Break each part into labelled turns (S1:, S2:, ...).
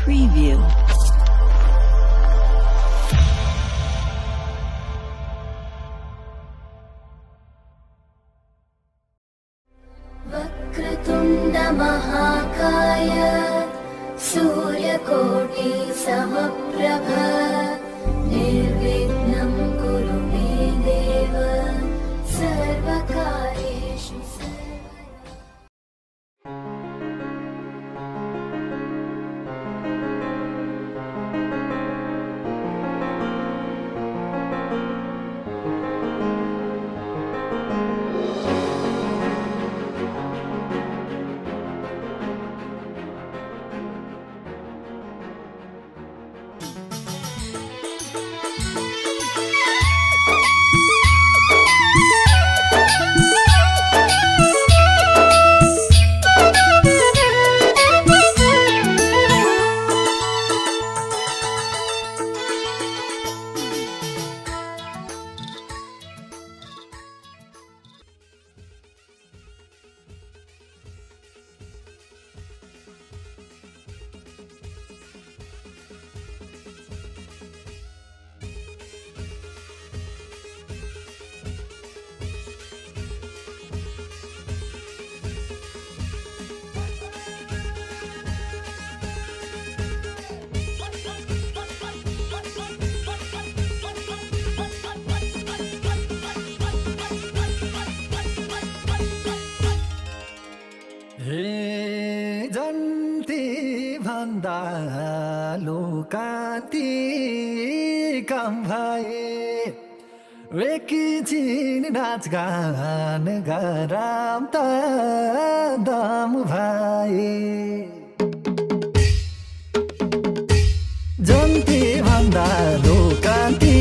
S1: Preview.
S2: वक्रतुण्ड महाकाय सूर्यकोटि समप्रभ निर्विघ्नं कुरु मे देव सर्वकार्येषु
S3: लोकाती काम भए एकैछिन नाचगान गराम त दम भए जन्ती भन्दा लोकाती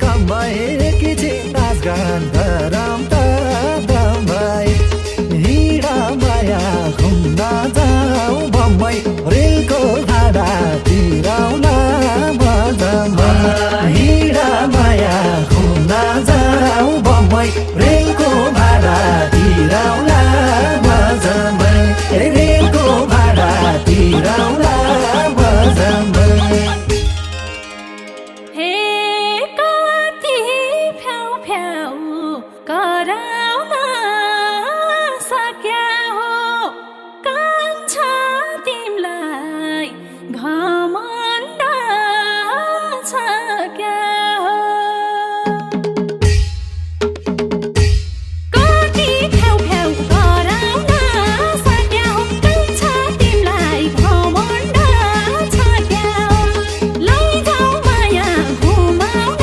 S3: काम भए एकैछिन नाचगान गराम त दम भए हिँडा माया घुम्न जाऊ बम्बई रेलको भाडा तिराउला मजामा हिँडा माया घुम्न जाऊ बम्बई रेलको भाडा तिराउला मजामा रेलको भाडा तिराउला मजामा
S2: हे कति फ्याउ फ्याउ कराउन सक्या हो कान्छ तिमलाई घमण्ड छ क्या हो कति फ्याउ फ्याउ कराउन सक्या हो कान्छ तिमलाई घमण्ड छ क्या हो लैजाऊ माया घुमाउन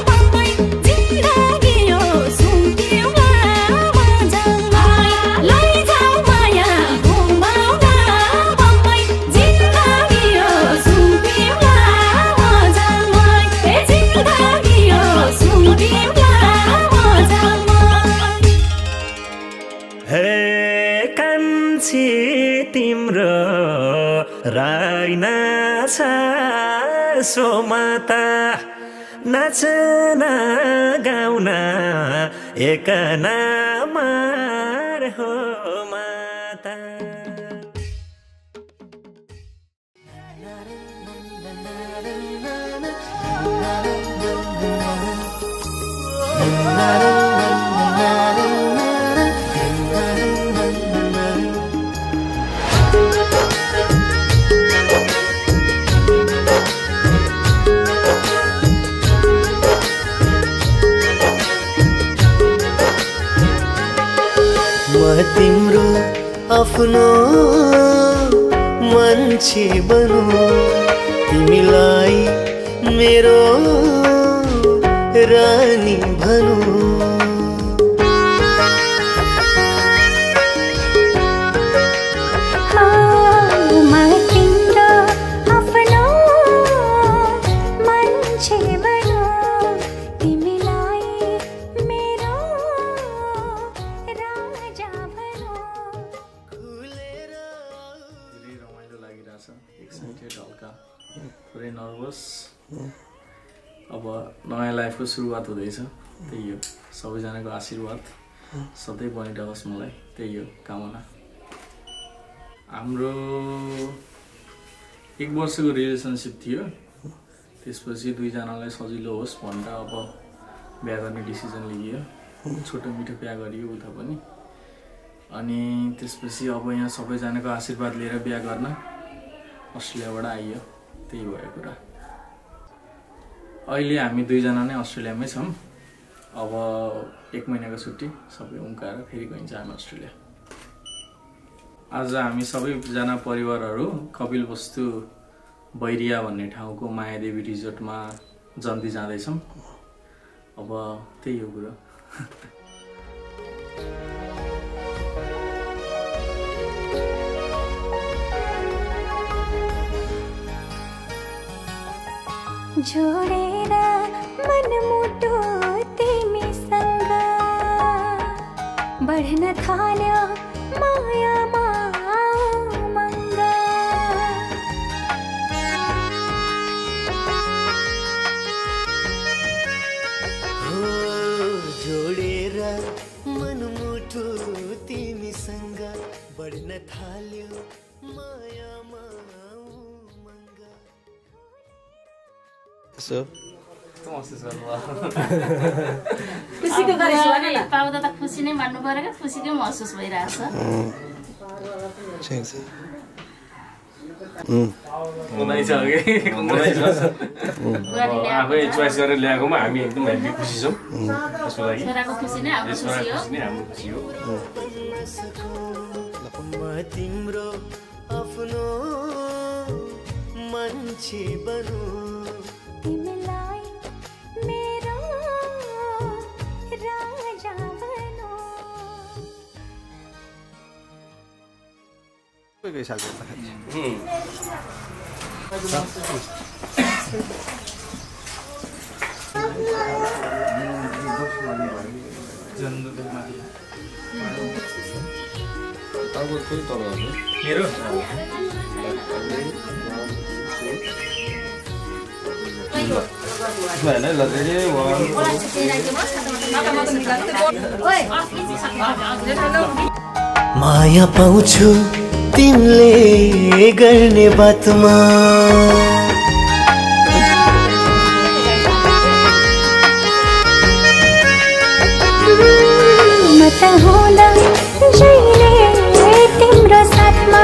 S2: बम्बई जिन्दगी यो सुम्पिउँला मजामा लैजाऊ माया घुमाउन बम्बई जिन्दगी यो सुम्पिउँला मजामा ए जिन्दगी यो सुम्पिउँला मजामा
S3: हे कान्छी तिम्रो राइन छ सोमाता नाचन गाउन एक नामार हो माता
S4: म तिम्रो आफ्नो मान्छे बनु तिमीलाई मेरो रानी भनु
S5: थोरै नर्भस अब नयाँ लाइफको सुरुवात हुँदैछ त्यही हो सबैजनाको आशीर्वाद सधैँ बनिरहोस् मलाई त्यही हो कामना हाम्रो 1 वर्षको रिलेसनसिप थियो त्यसपछि दुईजनालाई सजिलो होस् भनेर अब बिहा गर्ने डिसिजन लिइयो छोटो मिठो बिहा गरियो उता पनि अनि त्यसपछि अब यहाँ सबैजनाको आशीर्वाद लिएर बिहा गर्न अस्ट्रेलियाबाट आइयो त्यही भयो कुरा अहिले हामी दुईजना नै अस्ट्रेलियामै छौँ अब 1 महिनाको छुट्टी सबै उम्काएर फेरि गइन्छ हामी अस्ट्रेलिया आज हामी सबैजना परिवारहरू कपिलवस्तु बैरिया भन्ने ठाउँको मायादेवी रिजोर्टमा जन्ती जाँदैछौँ अब त्यही हो कुरा
S2: जोडेर मनमुटु तिमीसँग बढ्न थाल्यो मायामा उमङ्ग
S4: हो जोडेर मनमुटु तिमीसँग बढ्न थाल्यो मायामा उमङ्ग
S1: So,
S6: खुसीको गरेछु भने पाउँदा त खुसी नै मान्नु पर्यो क्या खुसीकै महसुस भइरहेछ
S7: आफै चोइस गरेर ल्याएकोमा हामी एकदम हेप्पी खुसी छौँ त्यसको लागि
S6: छोराको खुसी नै हाम्रो खुसी हो
S4: म तिम्रो आफ्नो मान्छे बनु
S2: तिमीलाई मेरो राजा बनो
S1: कोही सालको
S7: मेरो
S4: माया पाउँछु तिमीले गर्ने बातमा
S2: म त होला जहिले तिम्रो साथमा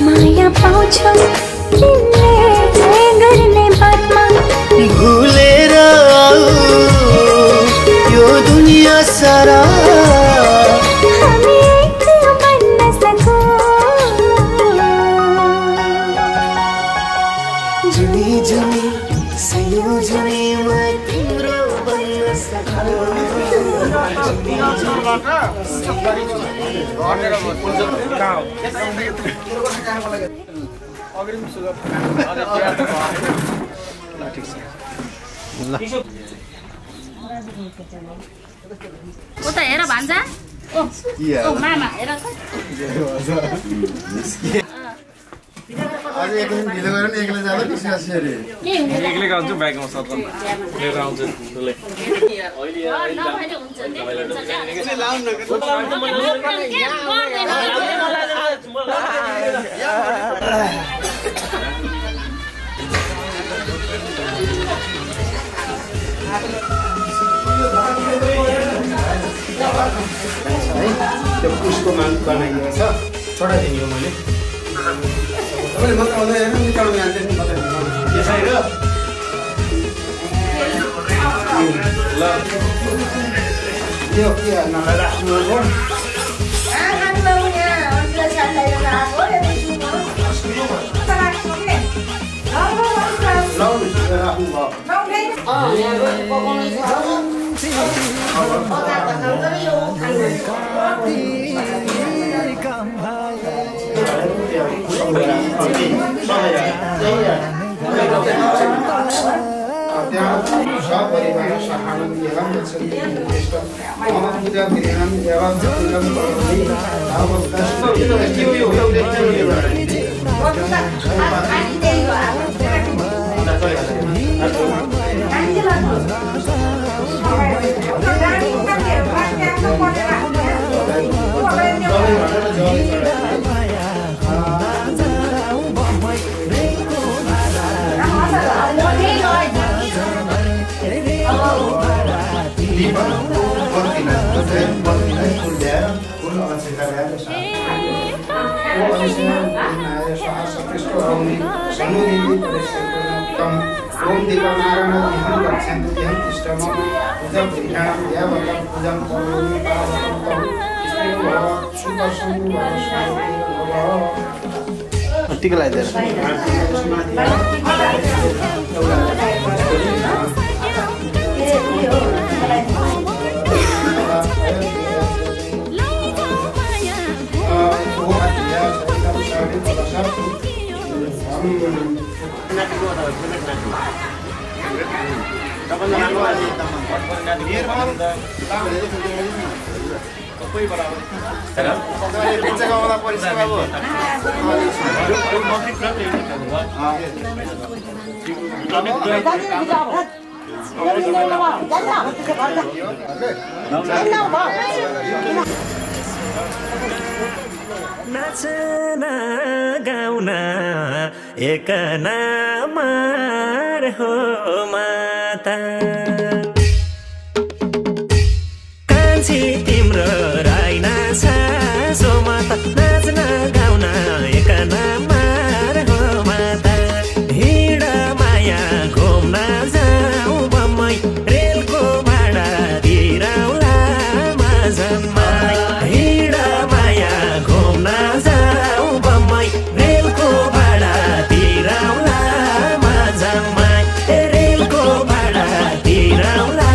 S2: माया पाउँछु तिमीले गर्ने बातमा
S4: भुलेर यो दुनिया सारा
S2: हामी एक बन्न सकौँ
S4: जुनी जुनी सयौं जुनीमा तिम्रो बन्न सकौँ
S6: उता हेर भान्जा ओ मामा हेर त
S1: आज एकैछिन ढिलो गऱ्यो नि एक्लै जाँदा डिस्कस गरे
S5: एक्लै आउँछु बाइकमा सत्र लिएर आउँछु ठुलै
S6: नभए हुन्छ नि
S1: त्यो पुसको मान बनाइएको छ छोटा दिएको मैले तपाईँले मात्र आउँदा हेर्नु निकाल्नु जान्छ नि मात्रै त्यसै र ल यो के नराख्नु हो टिका लगाइदिएर
S3: नाचना गाउना एक नामार हो माता कान्छी तिम्रो राइना सासो माता नाचना गाउना एक नामार हो माता हिँड माया घुम्न जाऊ बम्मै रेलको भाडा दिराउला माझमा हिँड माया घुम्न जाऊ बम्मै रेलको भाडा दिराउला माझमा रेलको भाडा दिराउला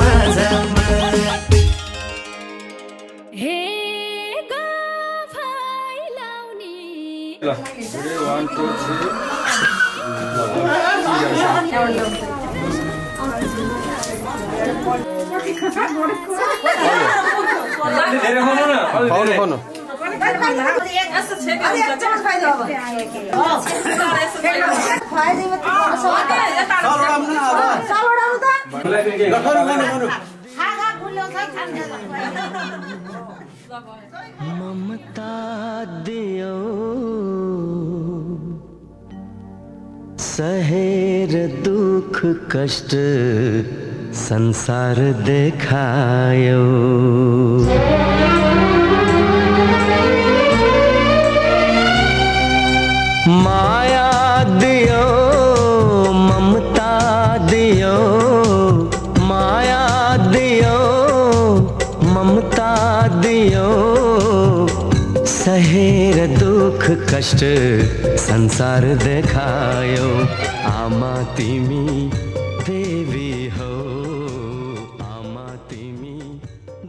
S3: माझमा
S2: हे गफाइ लाउने
S4: ममता दियो सहेर दुख कष्ट संसार देखायो माया दियो ममता दियो माया दियो ममता दियो सहेर दुख कष्ट संसार देखायो आमा तिमी देवी हो आमा तिमी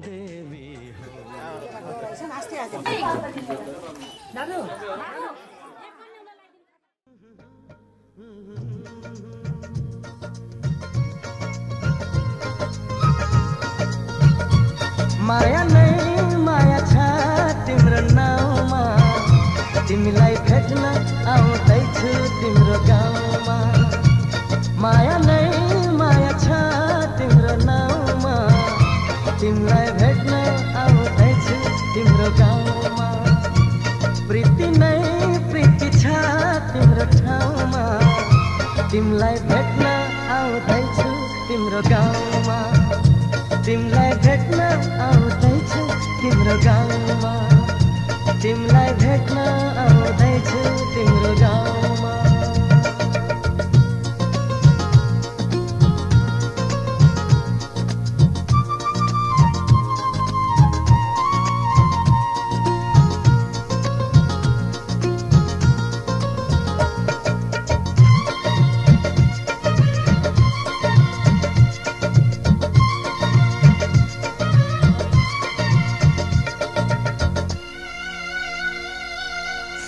S4: देवी माया नै माया छ तिम्रो नाउँमा तिमीलाई भेट्न आउँदैछु तिम्रो गाउँमा माया नै माया छ तिम्रो नाउँमा तिमीलाई भेट्न आउँदैछु तिम्रो गाउँमा प्रीति नै प्रीति छ तिम्रो ठाउँमा तिमीलाई भेट्न आउँदैछु तिम्रो गाउँमा तिमीलाई भेट्न आउँदैछु तिम्रो गाउँमा तिमीलाई भेट्न आउँदैछु तिम्रो गाउँमा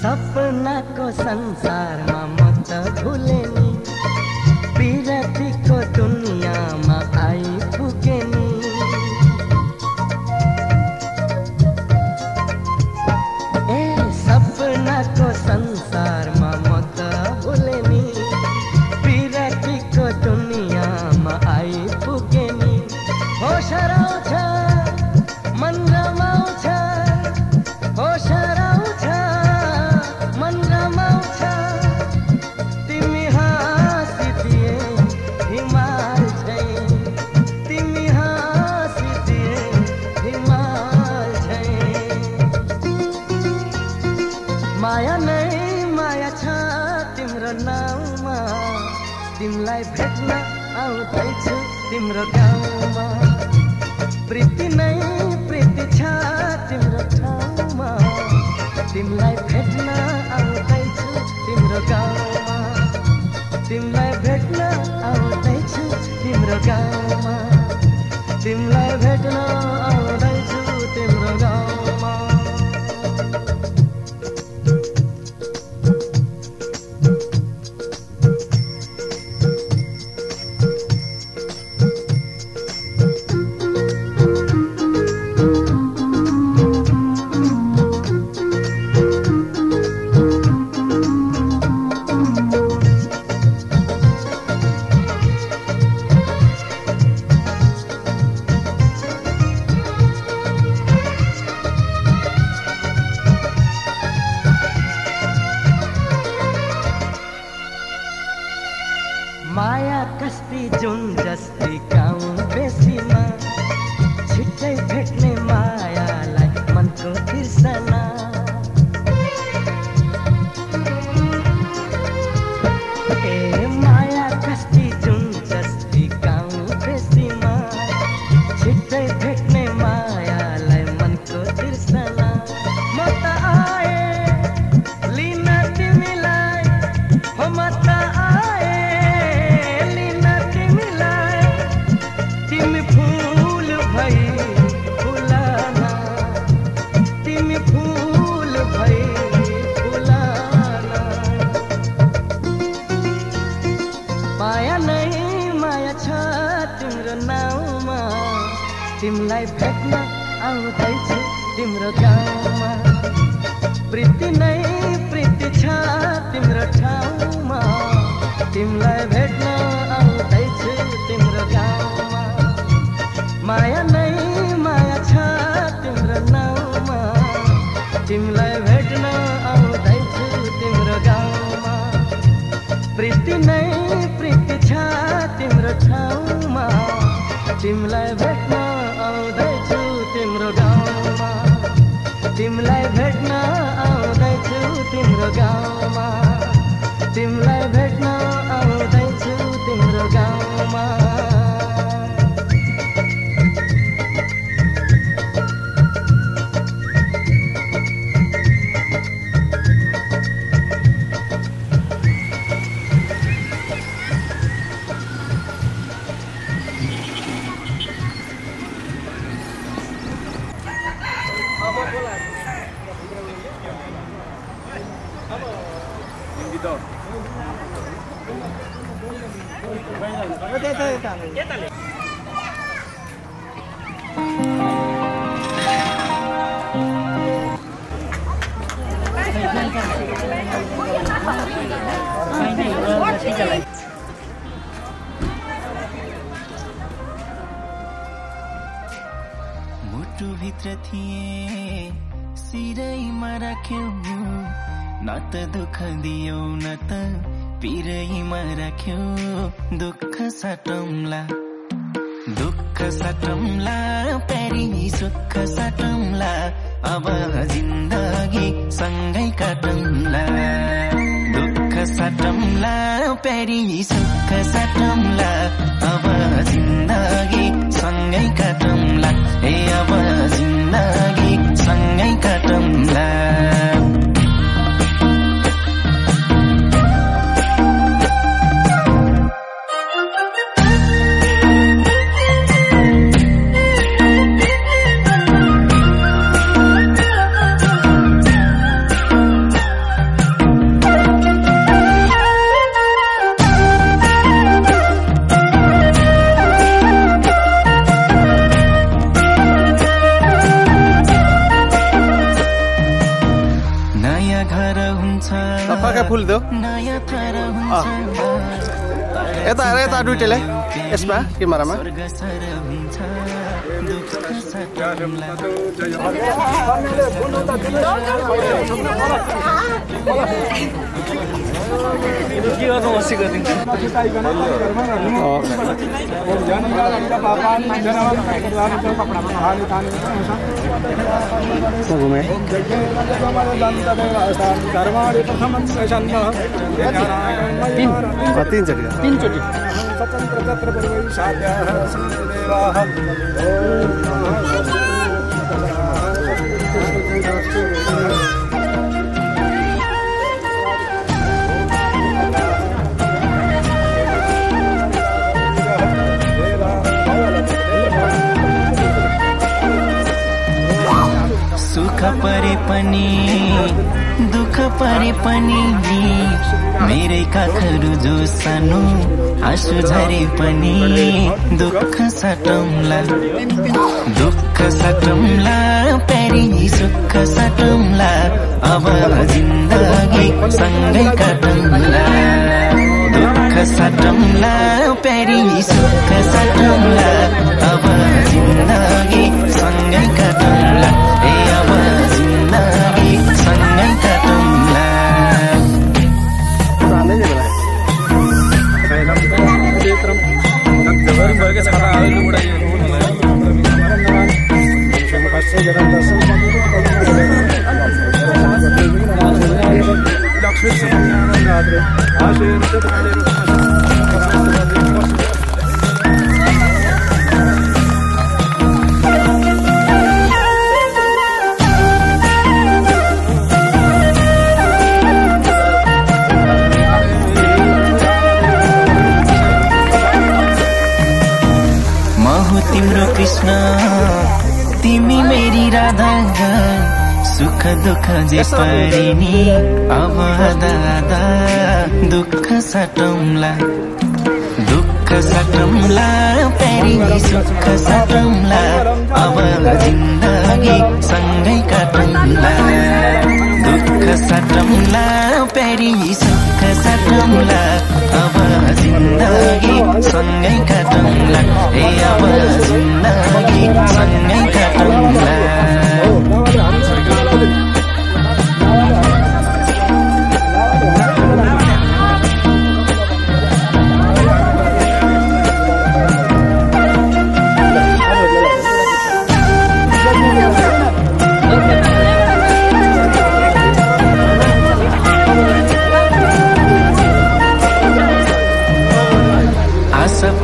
S4: सपनाको संसारमा म त भुलेनी विरतीको दुनियाँमा आइपुगेनी ए सपनाको संसारमा म त भुलेनी विरतीको दुनियाँमा आइपुगेनी होस हराउँछ मन रमाउँछ होस हराउँछ मन रमाउँछ तिमी नाउँमा तिमलाई भेट्न आउँदैछु तिम्रो गाउँमा प्रीति नै प्रीति छ तिम्रो ठाउँमा तिमलाई भेट्न आउँदैछु तिम्रो गाउँमा तिमलाई भेट्न आउँदैछु तिम्रो गाउँमा तिमलाई भेट्न आउँदैछु तिम्रो गाउँमा माया कस्ती जुन जस्ती गाउँ बेसीमा छिट्टै भेट्ने मायालाई मनको तिर्सना ए माया कस्ती जुन जस्ती गाउँ बेसीमा छिट्टै भेट्ने मायालाई मनको तिर्सना म त आए लिन तिमीलाई हो म त तिमलाई भेट्न आउँदैछु तिम्रो गाउँमा प्रीति नै प्रीति छ तिम्रो ठाउँमा तिमलाई भेट्न आउँदैछु तिम्रो गाउँमा माया नै माया छ तिम्रो नाउँमा तिमलाई भेट्न आउँदैछु तिम्रो गाउँमा प्रीति नै प्रीति छ तिम्रो ठाउँमा तिमलाई भेट्न आउँदैछु तिम्रो गाउँमा तिमलाई भेट्न आउँदैछु तिम्रो गाउँमा तिमलाई भेट्न आउँदैछु तिम्रो गाउँमा
S3: मुटु भित्र थिए सिरैमा राख्यौ न त दुःख दियौ न त पिरैमा राख्यौ दुःख साटौँला प्यारी सुख साटौँला अब जिन्दगी सँगै काटौँला दुःख साटौँला प्यारी सुख साटौँला अब जिन्दगी सँगै काटौँला ए अब जिन्दगी सँगै काटौँला
S1: फुल दो यता हेर यता दुईटैले यसमा क्यामेरामा
S5: के गर्नु मसी गरिदिन्छ
S1: घुमे तीनचोटि
S3: सुख परे पनि दुःख परे पनि मेरै काखहरू जो सानो आँसु झरे पनि दुःख सटौँला प्यारी सुख सटौँला अब जिन्दगी सँगै काटौँला दुःख सटौँला प्यारी सुख सटौँला अब जिन्दगी सँगै काटौँला अब जिन्दगी सँगै काटौँला तिम्रो कृष्ण तिमी मेरी राधा सुख दुःख जे परिनी अब दादा दुःख सटौँला प्यारी सुख सटौँला अब जिन्दगी सँगै काटौँला दुःख सटौँला प्यारी सुख सटौँला अब जिन्दगी सँगै काटौँला अब जिन्दगी सँगै काटौँला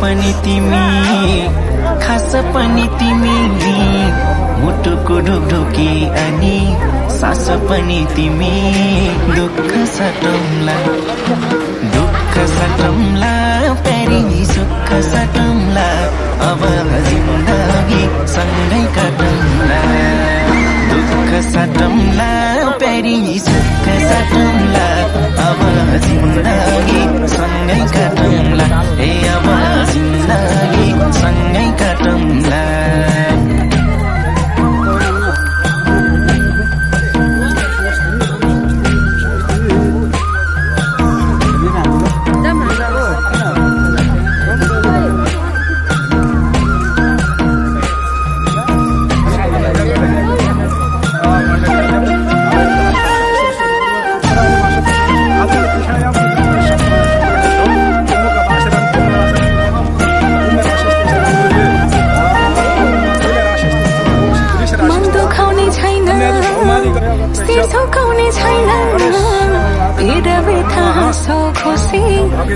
S3: पनि तिमी खास पनि तिमी मुटुको ढोकढोकी अनि सास पनि तिमी दुःख सटौँला प्यारी सुख सटौँला अब जिन्दगी सँगै काटौँला दुःख सटौँला प्यारी सुख सटौँला अब जिन्दगी सँगै काटौँला अब जिन्दगी सँगै काटौँला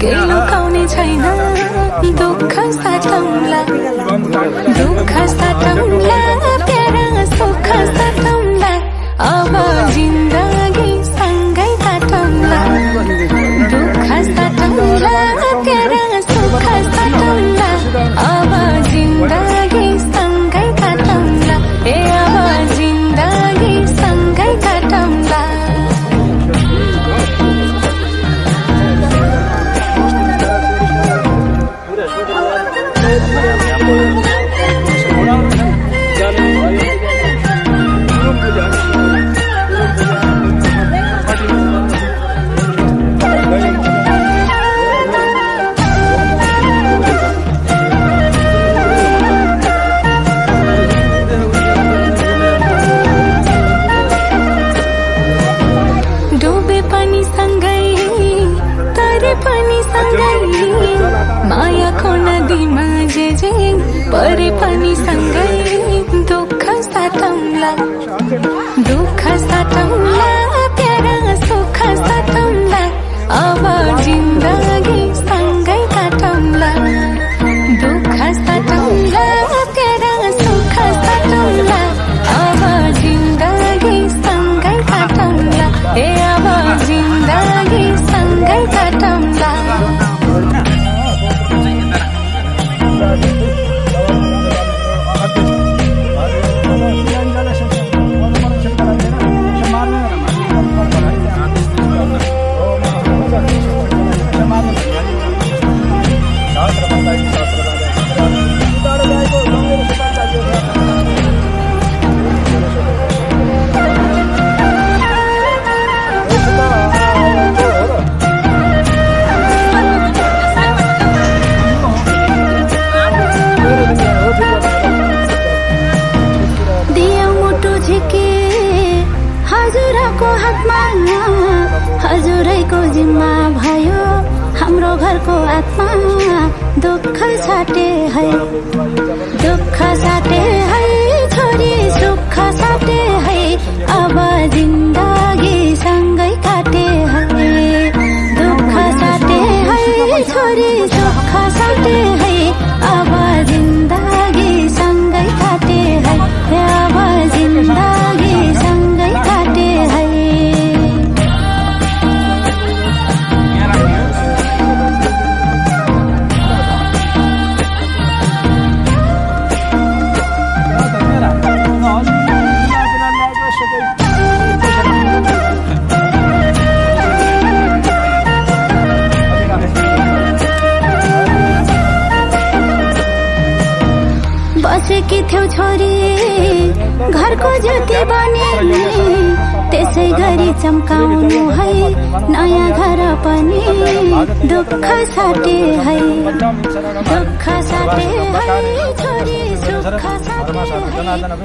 S2: केही लुकाउने छैन दुःख साटौँला प्यारा सुख साटौँला अब जिन्दगी सँगै काटौँला दुःख साटौँला प्यारा सुख साटौँला अब जिन्दगी सँगै काटौँला अब जिन्दगी सँगै काटौँला
S1: जानु
S2: तिमी सँगै मायाको नदीमा जे परे पनि सँगै दुःख साटौँला प्यारा सुख साटौँला अब जिन्दगी सँगै काटौँला दुःख साटौँला प्यारा सुख साटौँला अब जिन्दगी सँगै काटौँला ए अब जिन्दगी सँगै काटौँला हजुरैको जिम्मा भयो हाम्रो घरको आत्मा दुःख साटे है छोरी सुख साटे है अब जिन्दगी सँगै काटे है दुःख साटे है छोरी सुख साटे है अब जिन्दगी सँगै काटे है अब जिन्दगी सँगै काटे है बसेकी थियौ छोरी घरको ज्योति बने त्यसै गरी चम्काउनु है नयाँ घर पनि दुःख साटे है दुःख साटे है छोरी सुख साटे है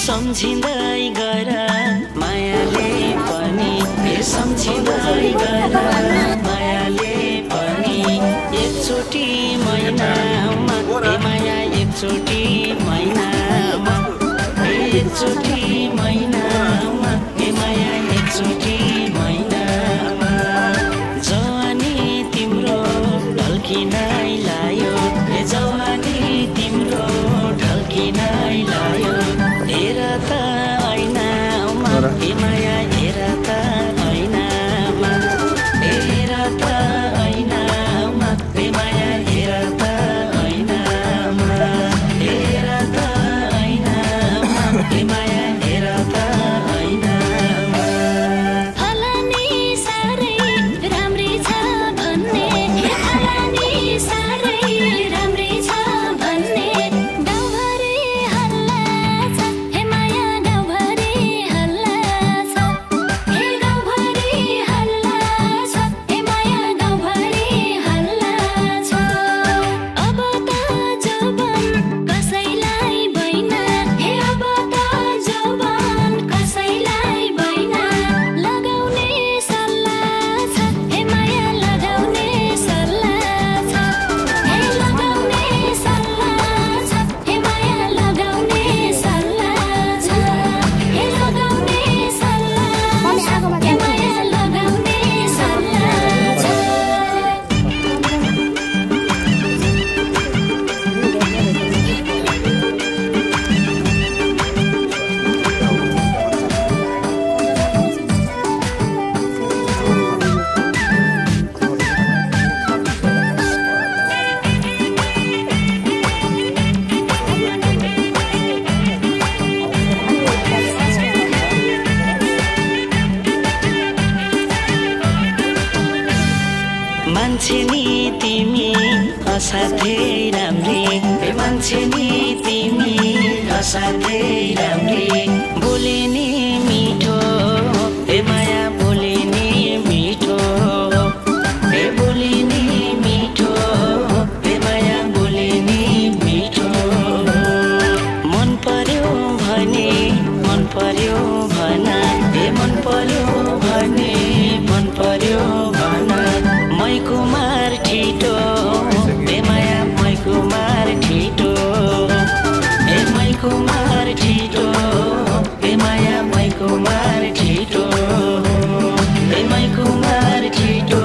S3: सम्झिँदै गर मायाले पनि सम्झिँदै गर मायाले पनि एकचोटि महिनामा माया एकचोटि महिनामा एकचोटि महिनामा माया एकचोटि महिनामा जवानी तिम्रो ढल्किनै लायो जवानी तिम्रो ढल्किनै लायो हेर त ऐनामा माया हेर त ऐनामा हेर त ऐनामा माया हेर त ऐनामा हेर त ऐनामा माया हेर त ऐनामा फलानी साह्रै राम्री छ भन्ने फलानी असाध्यै राम्री ए मान्छे नि तिमी असाध्यै राम्री बोले नि मिठो ए माया बोले नि मिठो ए बोले नि मिठो ए माया बोले नि मिठो मन पर्यो भने मन पर्यो भना ए मन पर्यो भने मन पर्यो भना मै कुमार ठिटो ए माया मै कुमार ठिटो ए मै कुमार ठिटो ए माया मै कुमार ठिटो ए मै कुमार ठिटो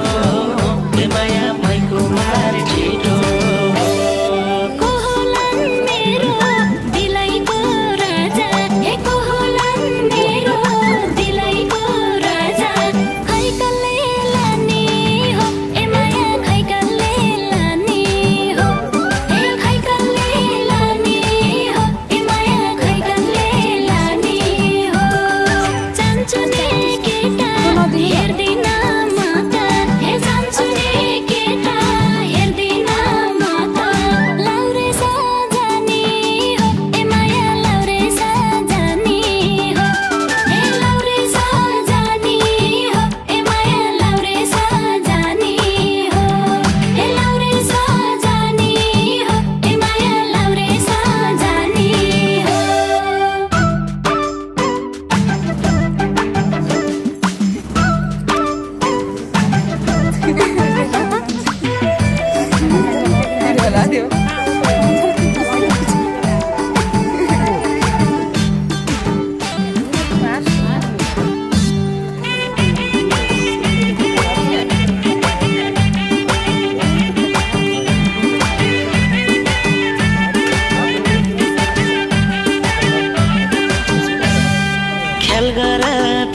S3: ए माया मै कुमार ठिटो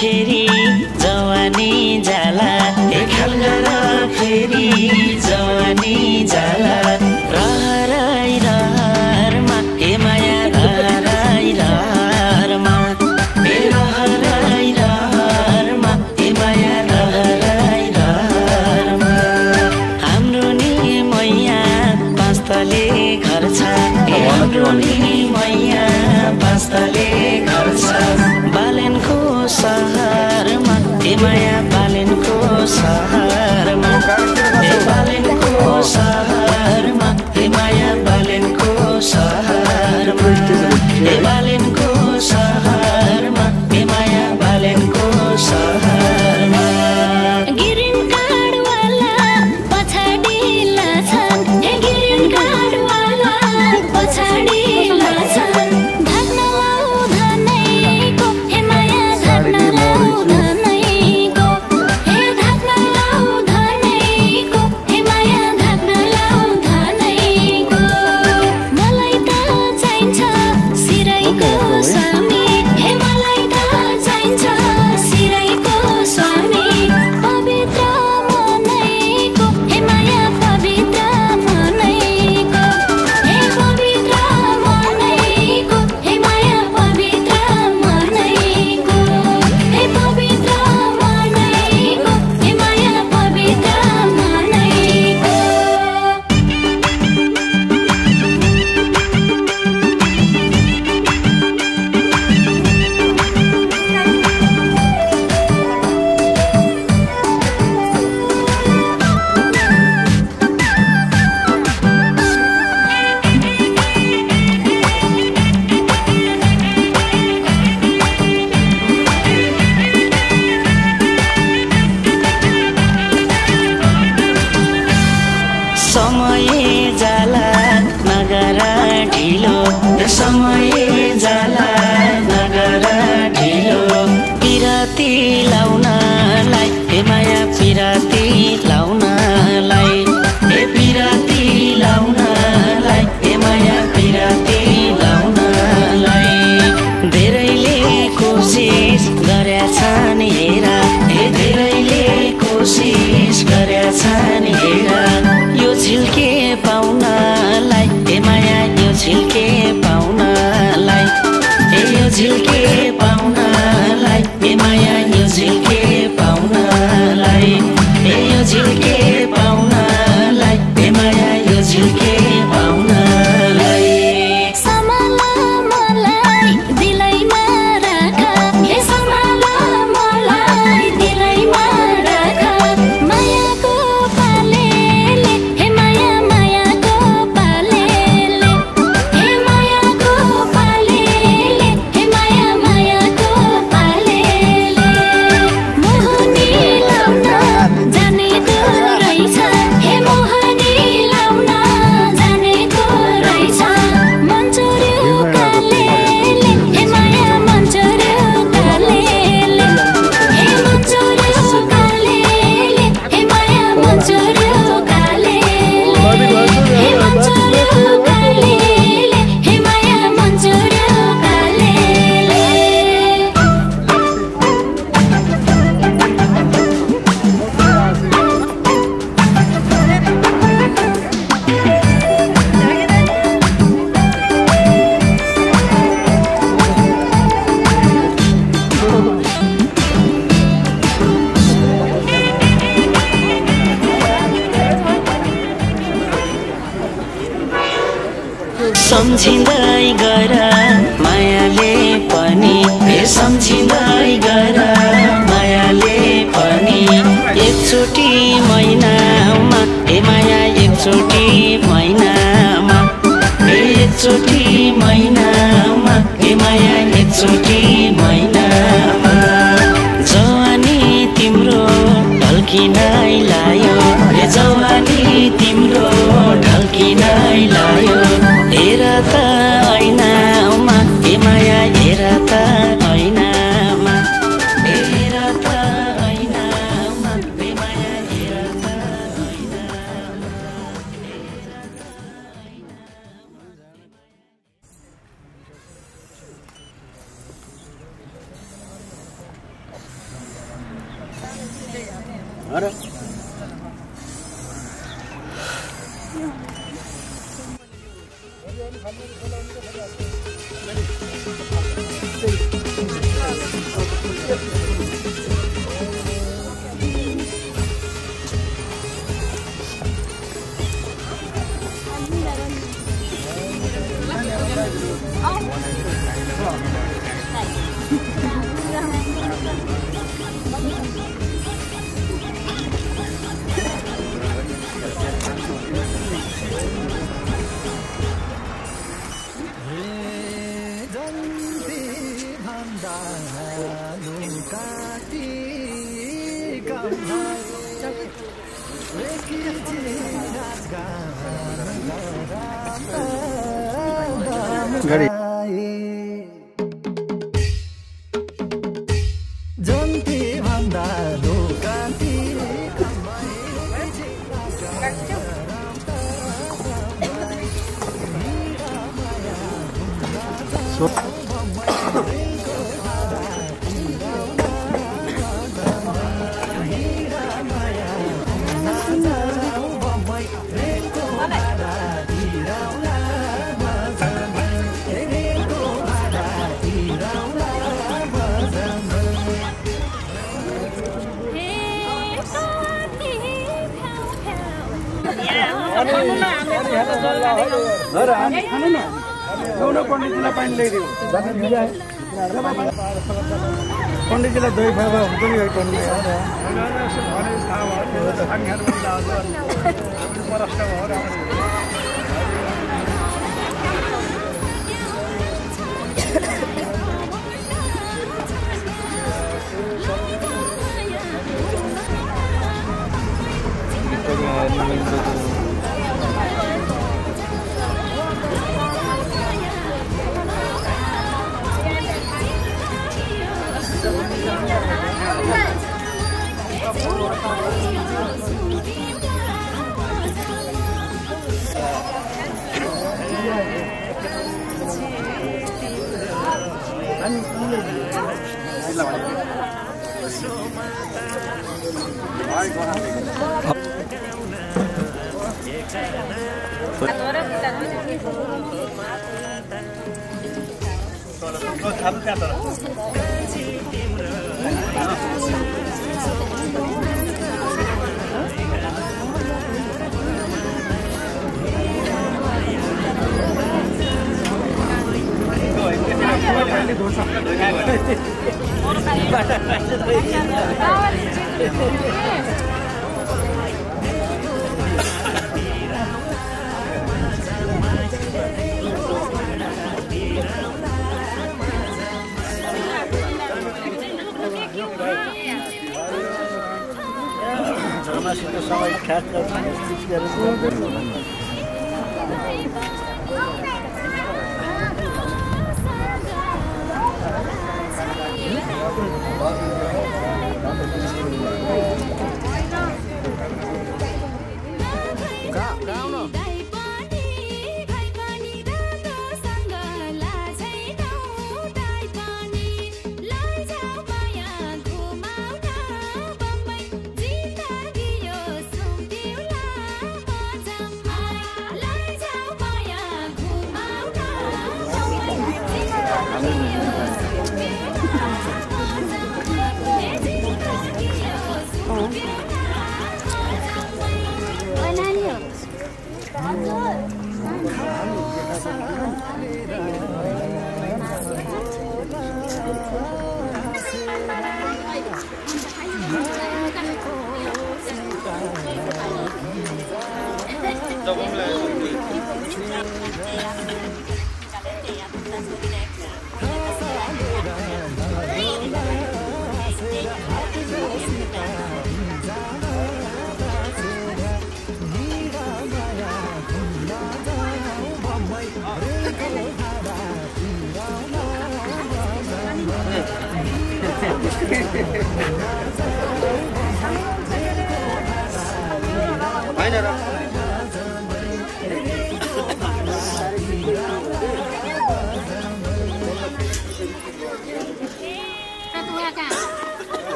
S3: फेरि जवानी जाला ए ख्याल गर फेरि जवानी जाला रहरै रहरमा ए माया रहरै रहरमा ए रहरै रहरमा ए माया रहरै रहरमा हाम्रो नि मैया पाँचतले घर छ ए हाम्रो नि मैया पाँचतले घर छ बालेनको सहरमा ए माया बालेनको सहरमा ए बालेनको सहरमा ए माया बालेनको सहरमा ए बालेनको सहरमा ए माया बालेनको सहरमा
S2: गिरिन काडवाला पछाडी लाछन् ए गिरिन काडवाला पछाडी लाछन् धाग्न लाउँधनैको हे माया धाग्न लाउँधनैको हे धाग्न लाउँधनैको हे माया धाग्न लाउँधनैको मलाई त चाहिन्छ सिरैको स्वामी हे मलाई त चाहिन्छ सिरैको स्वामी पवित्र मनैको हे माया पवित्र मनैको हे पवित्र मनैको हे माया पवित्र मनैको हे पवित्र मनैको हे माया पवित्र मनैको
S3: समय जाला नगर ढिलो समय जाला नगर ढिलो पिराती लाउनलाई हे माया पिराती लाउनलाई हे पिराती लाउनलाई हे माया पिराती लाउनलाई धेरैले कोसिस गरेछन् हेरा हे धेरैले कोसिस गरेछन् हेरा यो झिल्के पाउनलाई हे माया यो झिल्के पाउनलाई हे यो झिल्के पाउनलाई हे माया यो झिल्के पाउनलाई सम्झिँदै गर मायाले पनि सम्झिँदै गर मायाले पनि एकचोटि महिनामा माया एकचोटि महिनामा एकचोटि महिनामा माया एकचोटि महिनामा जवानी तिम्रो ढल्किनै लायो जवानी तिम्रो ढल्किनै लायो हेर त ऐनामा माया हेर त ऐनामा हेर त ऐनामा माया हेर त
S1: अरे
S8: पण्डितजीलाई पानी ल्याइदियो पण्डितजीलाई दही खाएर हुन्छ नि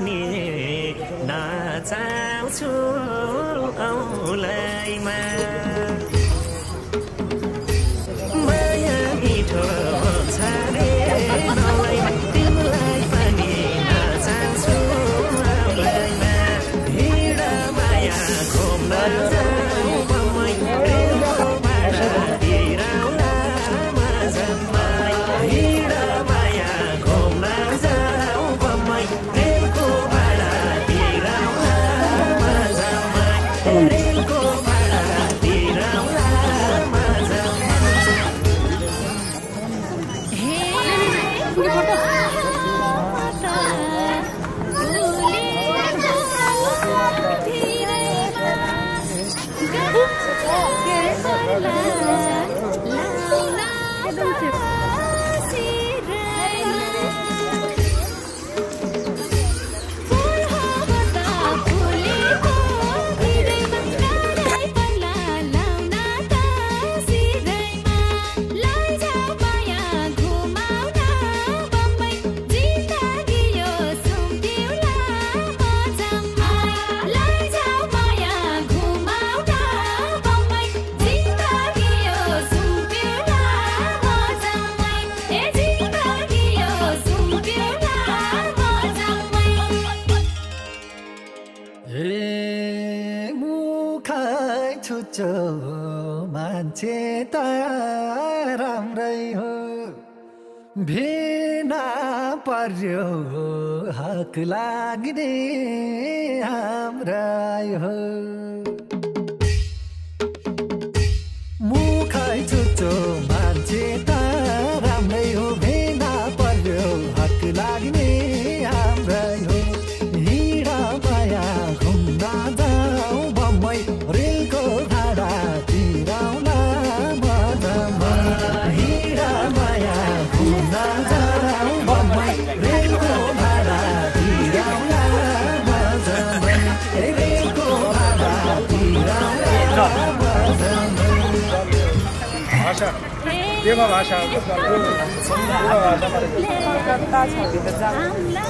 S3: पनि नचाउँछु औँलाइमा माया मिठो छ रे नौलाइमा तिमीलाई पनि नचाउँछु औँलाइमा हिँड माया घुम्न जाऊ बम्मै रेलको भाडा तिरौला मजम्मा हिँड माया घुम्न जाऊ बम्मै रेलको भाडा तिरौला मजम्मा रेलको भाडा तिरौला मजम्मा मान्छे त राम्रै हो भिना पर्यो हक लाग्ने हाम्रै हो मुखै छुच्चो मान्छे त राम्रै हो भिना पर्यो हक लाग्ने हाम्रै हो हिँड माया घुम्न जाऊ बम्मै रेलको भाडा तिरौला मजमा हिँड माया घुम्न जाऊ बम्मै रेलको भाडा तिरौला मजमा रेलको भाडा तिरौला मजमा
S8: भाषा देवा भाषा
S3: रेलको भाडा तिरौला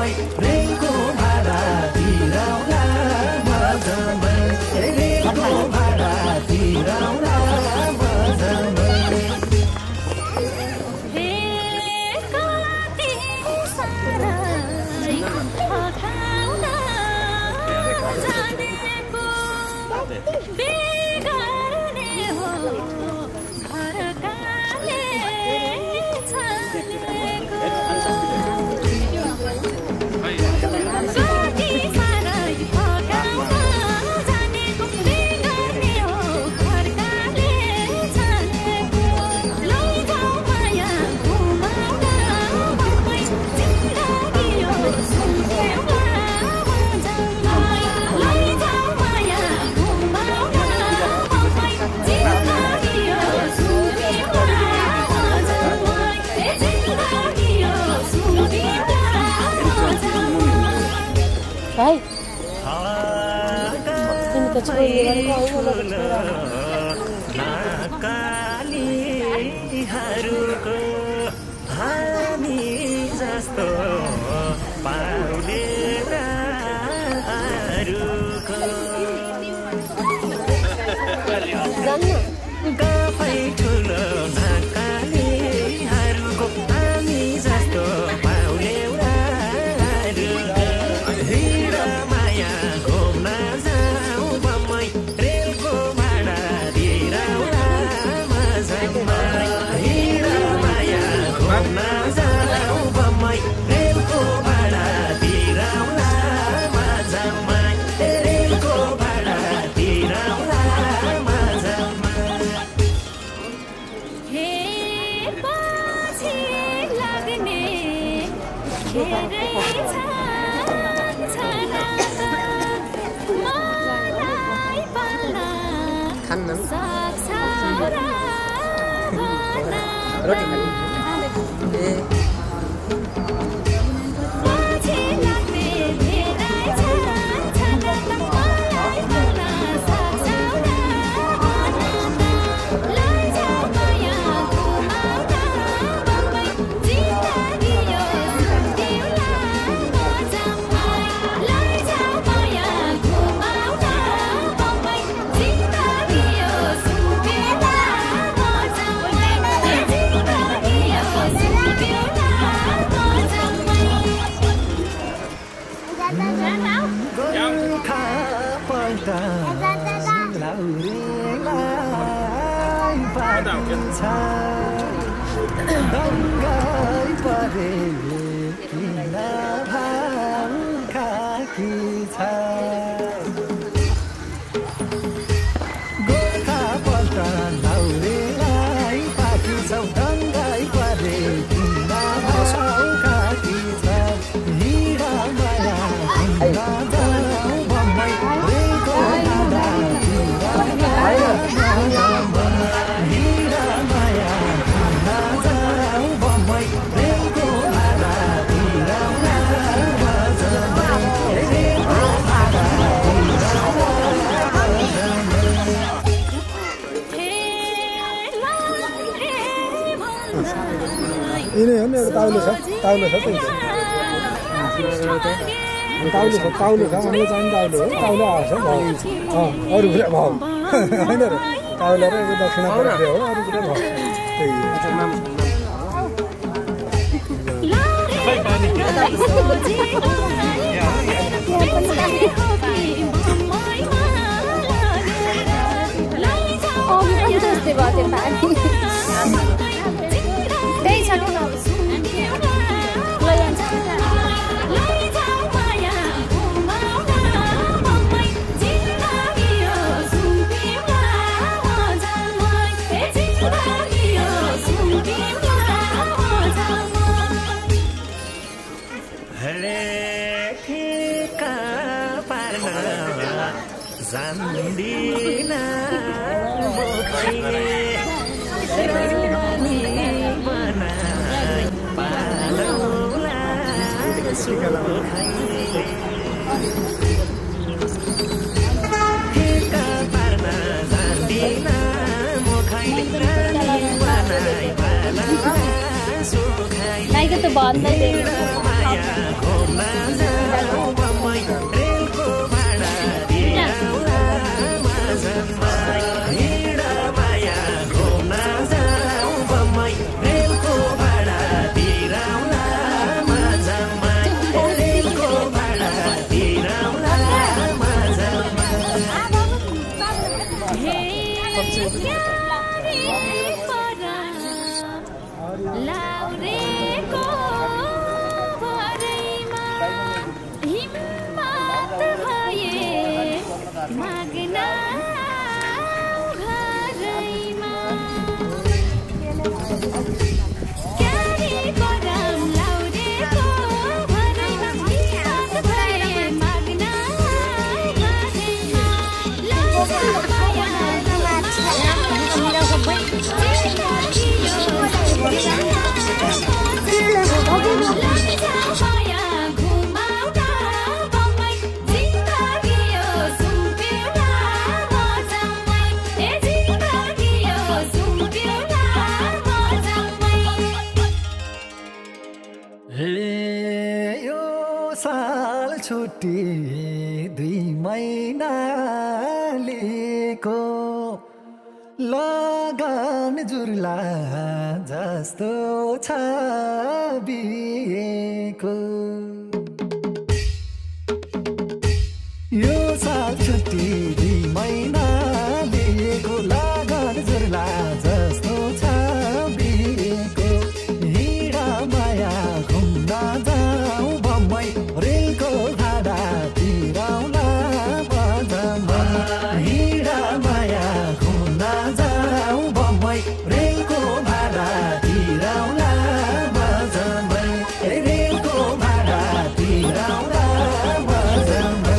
S3: बम्बई रेलको भाडा तिराउला मजमै रेलको भाडा तिराउला मजमै नाकालीहरूको हामी जस्तो पाउलेहरूको गफै ठुलो नाकालीहरूको हामी जस्तो पाउलेहरूको हिँड माया घुम्न जाउँ बम्बई रेलको भाडा तिराउला मजमा हिँड माया घुम्न जाउँ बम्बई रेलको भाडा तिराउला मजमा रेलको भाडा तिराउला मजमा
S2: हे पछि लाग्ने घेरै मलाई पाल्न सक्छ पछि लाग्ने घेरै मलाई पाल्न सक्छ लैजाऊ माया घुमाउन बम्बई जिन्दगी यो सुम्पिउला मजमा लैजाऊ माया घुमाउन बम्बई जिन्दगी यो सुम्पिउला मजमा जिन्दगी यो सुम्पिउला मजमा
S3: गोर्खा पल्टा लाउरेलाई पाइन्छ दङ्गाई परे किन भाङ खाकी छ गोर्खा पल्टा लाउरेलाई पाकी छ दङ्गाई परे किन भाङ खाकी छ हिँड माया घुम्न जाउँ बम्बई रेलको भाडा तिराउला मजमा हिँड माया घुम्न जाउँ बम्बई रेलको भाडा तिराउला मजमा रेलको भाडा तिराउला
S8: यिनै हो नि एउटा ताउलो छ ताउलो छ त्यही ताउलो छ ताउलो छ हामीलाई चाहिने ताउलो हो ताउलो आउँछ भाउ अरू कुरा भाउ होइन र ताउलो र यो दक्षिणा परेको हो अरू कुरा भाउ त्यही
S2: त्यही छ
S3: लेखेका पार्न जान्दिन बोक्ने रानी बनाई पालौला सुखाइले लेखेका पार्न जान्दिन मोखाइले रानी बनाई पालौला सुखाइले
S2: नाइके त भन्दै
S3: माया घुम्न जाऊ बम्बई रेलको भाडा दिराउला माझमै हिँड माया घुम्न जाऊ बम्बई रेलको भाडा दिराउला माझमै रेलको भाडा दिराउला माझमै
S2: लाउरेको भरैमा हिम्मत भए माग्न घरैमा क्यारे गरम लाउरेको भरैमा हिम्मत भए माग्न घरैमा
S3: यो साल छुट्टी 2 महिनालेको लगन जुर्ला जस्तो छ बिएको यो साल छुट्टी 2 महिनालेको लगन जुर्ला जस्तो छ बिएको हिँड माया घुम्न जाऊ बम्बई रेलको भाडा तिराउला माझमै हिँड माया घुम्न जाऊ बम्बई रेलको भाडा तिराउला माझमै रेलको भाडा तिराउला माझमै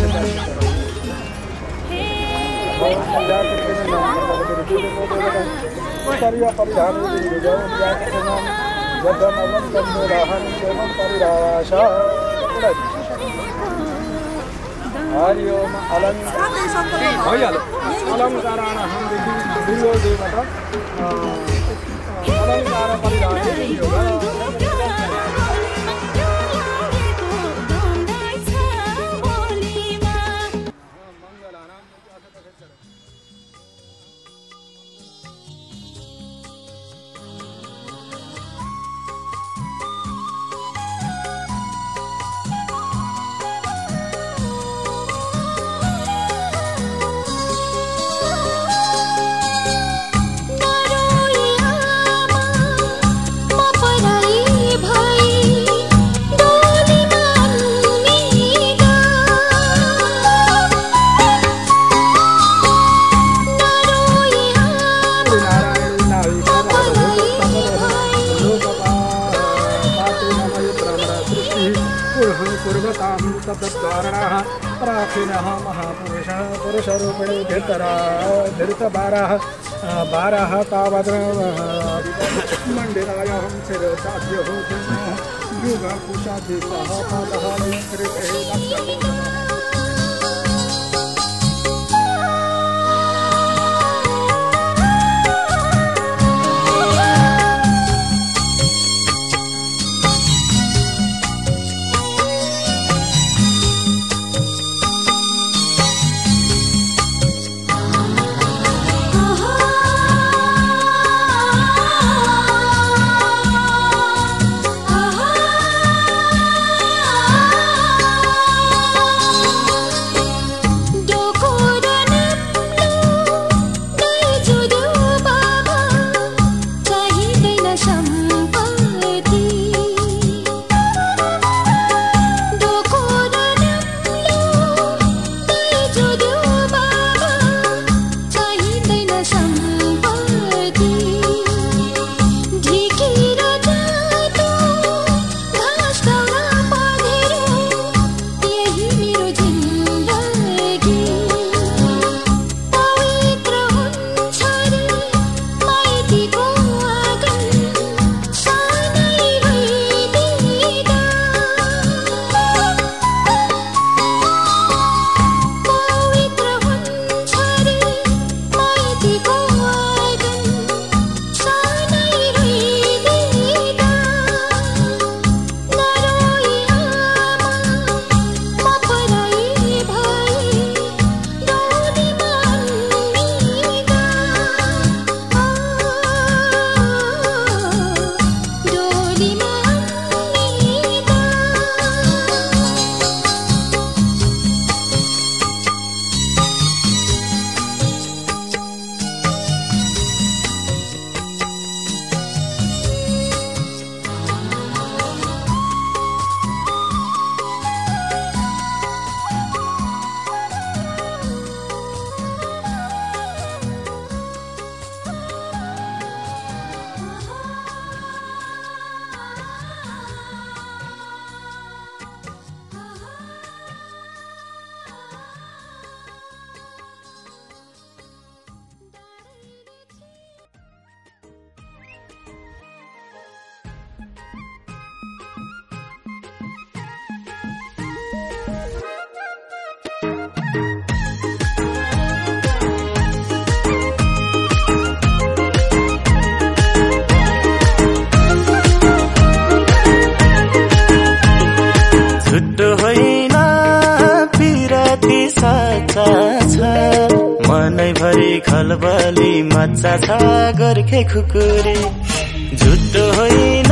S8: हरिओम अलङ्काराणः दुर्योदेवत अलङ्कार तद्धारणः प्राचीनः महापुरुषः पुरुषरूपिणी धृतबारः बारः तावद् मण्डिरायहं शिरसाद्यो युगकुशाधिकः पादः
S2: ah
S9: मनैभरि खलबली मच्चा छ गोर्खे खुकुरी झुटो होइन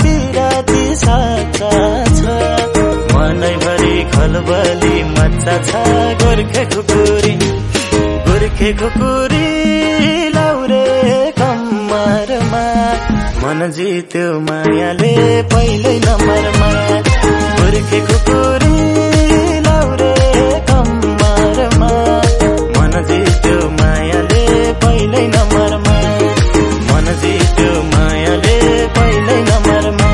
S9: पिराती साचा छ मनैभरि खलबली मच्चा छ गोर्खे खुकुरी लाउरे कम्मरमा मन जित्यो मायाले पहिल्यै नम्बरमा गोर्खे खुकुरी लाउरे कम्मरमा मन जित्यो मायाले पहिल्यै नम्बरमा मन जित्यो मायाले पहिल्यै नम्बरमा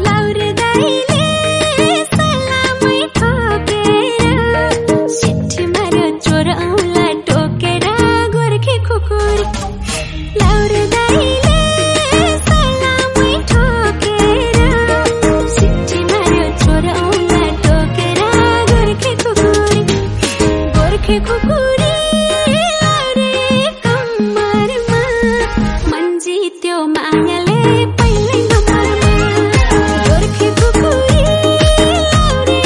S2: लाउरे दाइले सलामै ठोकेर सिट्ठी मार्यो चोर औँला टोकेर गोर्खे खुकुरी लाउरे दाइले सलामै ठोकेर सिट्ठी मार्यो चोर औँला टोकेर गोर्खे खुकुरी लाउरे कम्मरमा मन जित्यो मायाले पहिल्यै नम्बरमा गोर्खे खुकुरी लाउरे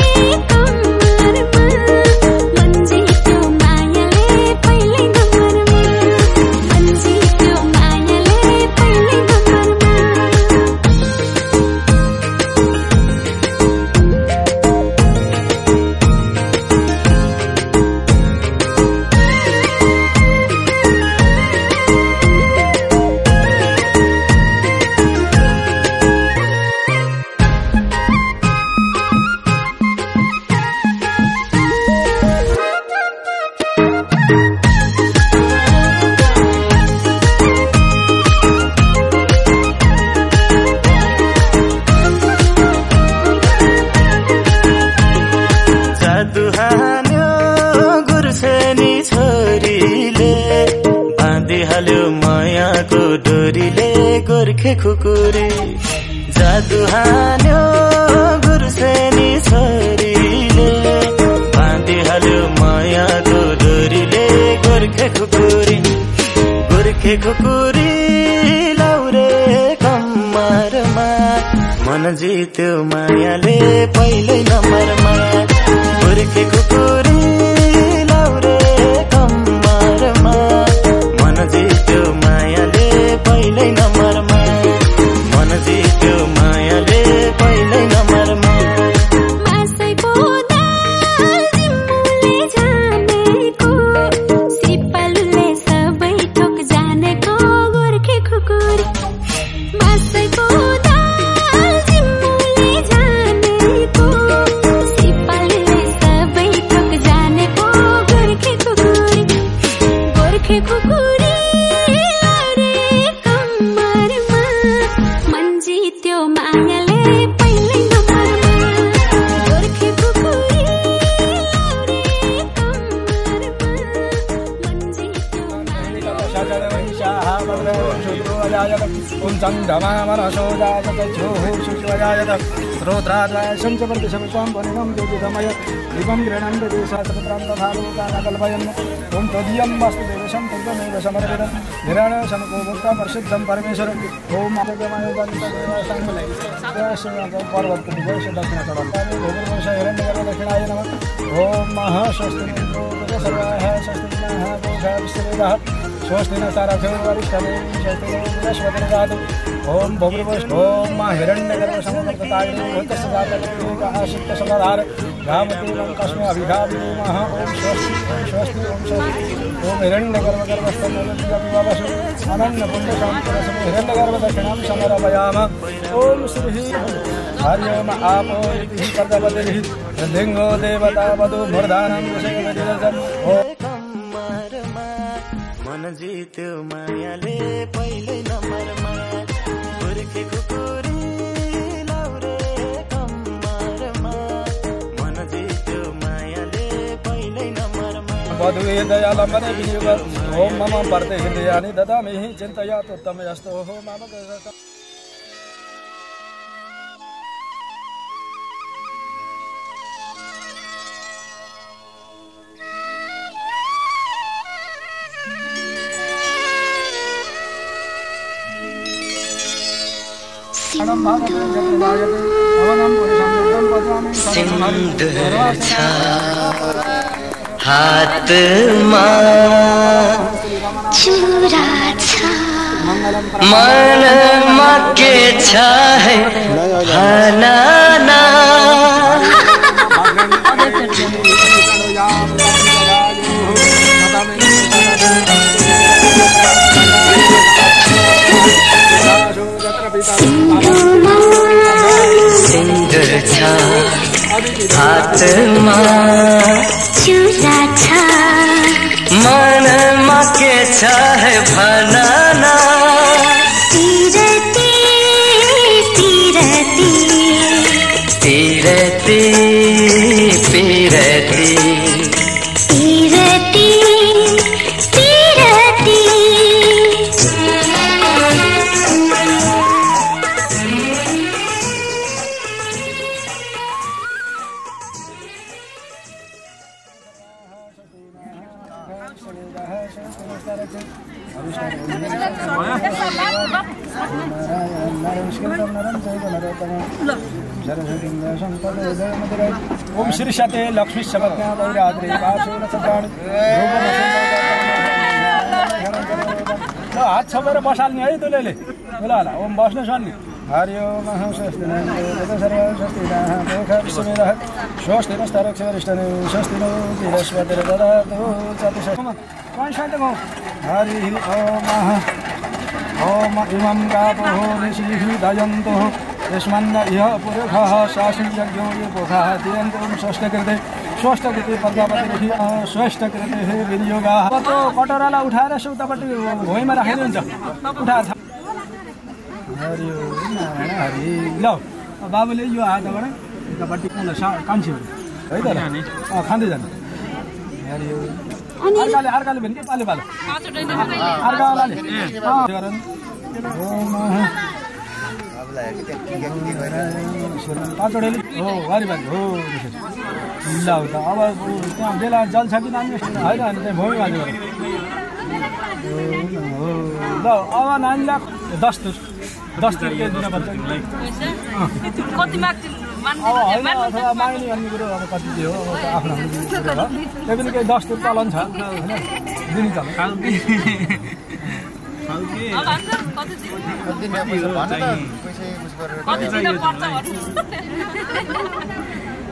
S2: कम्मरमा मन जित्यो मायाले पहिल्यै नम्बरमा मन जित्यो मायाले पहिल्यै नम्बरमा
S9: जादु हान्यो गुर्सेनी छोरीले बाँधिहाल्यो मायाको डोरीले गोर्खे खुकुरी जादु हान्यो गुर्सेनी छोरीले बाँधिहाल्यो मायाको डोरीले गोर्खे खुकुरी लाउरे कम्मरमा मन जित्यो मायाले पहिल्यै नम्बरमा गोर्खे खुकुरी लाउरे कम्मरमा मन जित्यो मायाले पहिल्यै नम्बरमा मन जित्यो मायाले पहिल्यै नम्बरमा
S2: मासैको दाल जिम्मुले जानेको सिपालुले सबै ठोक जानेको गोर्खे खुकुरी मासैको दाल जिम्मुले जानेको सिपालुले सबै ठोक जानेको गोर्खे खुकुरी लाउरे कम्मरमा मन जित्यो मायाले पहिल्यै नम्बरमा गोर्खे खुकुरी लाउरे कम्मरमा मन जित्यो
S8: पुञ्चं धमामनसो जायत झोः शुश्वजायत रोद्राद्वाय सञ्चवर्ति सवितां वनिनं ज्योतिषमय दीपं गृह्णन्ति देशासपुत्रां तथा लोकानकल्पयन् ॐ तदीयं वास्तुदेवशं तद्वमेव समर्पितं निराणशनको भोक्ता प्रसिद्धं परमेश्वर ॐ आरोग्यमय पर्वतविजयश दक्षिणतडं भूगर्भश हिरण्यगर्भ दक्षिणाय नमः ॐ महास्वस्तिमिन्द्रो सर्वाः स्वस्तिनः पूषा विश्ववेदः स्वस्ति न सारथो वरिष्ठमे स्वस्ति बृहस्पतिर्दधातु ॐ भूर्भुवः ॐ हिरण्यगर्भसमवर्ततायै भूतस्सदातैकाशित्यसमधार गामते लङ्कस्मे अभिधामः ॐ स्वस्ति ॐ हिरण्यगर्भगर्भस्थमवसु अनन्यपुण्यशान्तिरसमे हिरण्यगर्भदक्षिणां समर्पयामः ॐ श्रीः हरिओम आपो इति प्रजापतिः धिङ्गो देवता वधू मूर्धानं विषयवतिरजन्
S9: मन जित्यो मायाले पहिल्यै नम्बरमा गोर्खे खुकुरी लाउरे कम्मरमा मन जित्यो मायाले पहिल्यै नम्बरमा
S8: वधु दयालम्बने विनियोग ॐ मम पर्ते हृदयानि ददामि चिन्तयातु उत्तमयस्तु मम
S4: हातमा चुरा छ मनमा के छ है भनना सिन्दुर छ हातमा चुरा छ मनमा के छ है भनना पिरती पिरती पिरती पिरती पिरती पिरती
S8: ओम श्री सते लक्ष्मी सबज्ञा वैराग्रे वासुन सदानि हात छपेर बसाल्ने है दुलेले ल ल ओम बस्न सक्ने हरि ओम स्वस्ति स्वस्ति नस्तरक्षरिष्ठने स्वस्ति नो बृहस्पतिर् ददातु चतुष्षष्टिमा पंचशतमो हरि ओम इमं गावो निशिः दयन्तु यस्मन्न इह पुरुषः शासनयज्ञो ये पोषाः दियन्तु स्वस्थकृते स्वस्थकृते प्रजापतिः स्वस्थकृते विनियोगाः कटोरालाई उठाएर सुतापट्टि भुइँमा राखिदिन्छ उठाएर हरि हरि ल बाबुले यो हातबाट यतापट्टि कान्छी है त खाँदै जानु हरि अर्काले भने के पाले पालो अर्काले पाँचवटा हो वारिबारी हो ल त अब त्यहाँ बेला जल्छ कि नानी होइन भने चाहिँ भूमि बाँध्यो हो ल अब नानीलाई 10 तुर दिनुपर्छ अब होइन अथवा माग्ने भन्ने कुरो अब कति दियो आफ्नो कुरो हो त्यही पनि केही 10 तुर चलन छ होइन दिनु चलन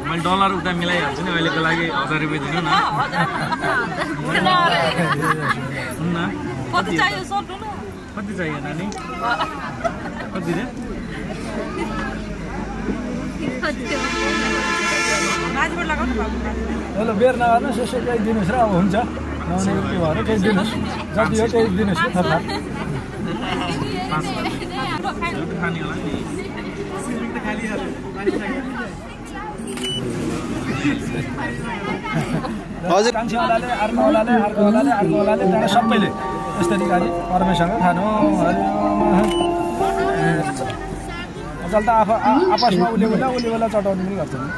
S5: मैले डलर उता मिलाइहाल्छु नि अहिलेको लागि 1000 रुपियाँ दिनु न कति चाहियो नानी कति रे
S8: ल बेर नगर्नुहोस् यसो केही दिनुहोस् र अब हुन्छ नहुने के भएर केही दिनुहोस् जति हो त्यही दिनुहोस् थपथाप हजुर कान्छीवालाले अर्कोवालाले त्यहाँ सबैले यस्तै गाडी परमेसँग खानु अचल त आपसमा उसले बेला चटाउने पनि गर्छ नि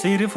S4: सिर्फ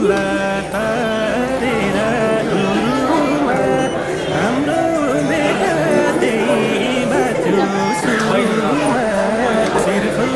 S3: कुरा तारेर गुरुमा हाम्रो बेटा त्यही बाटो सुरुमा सिरको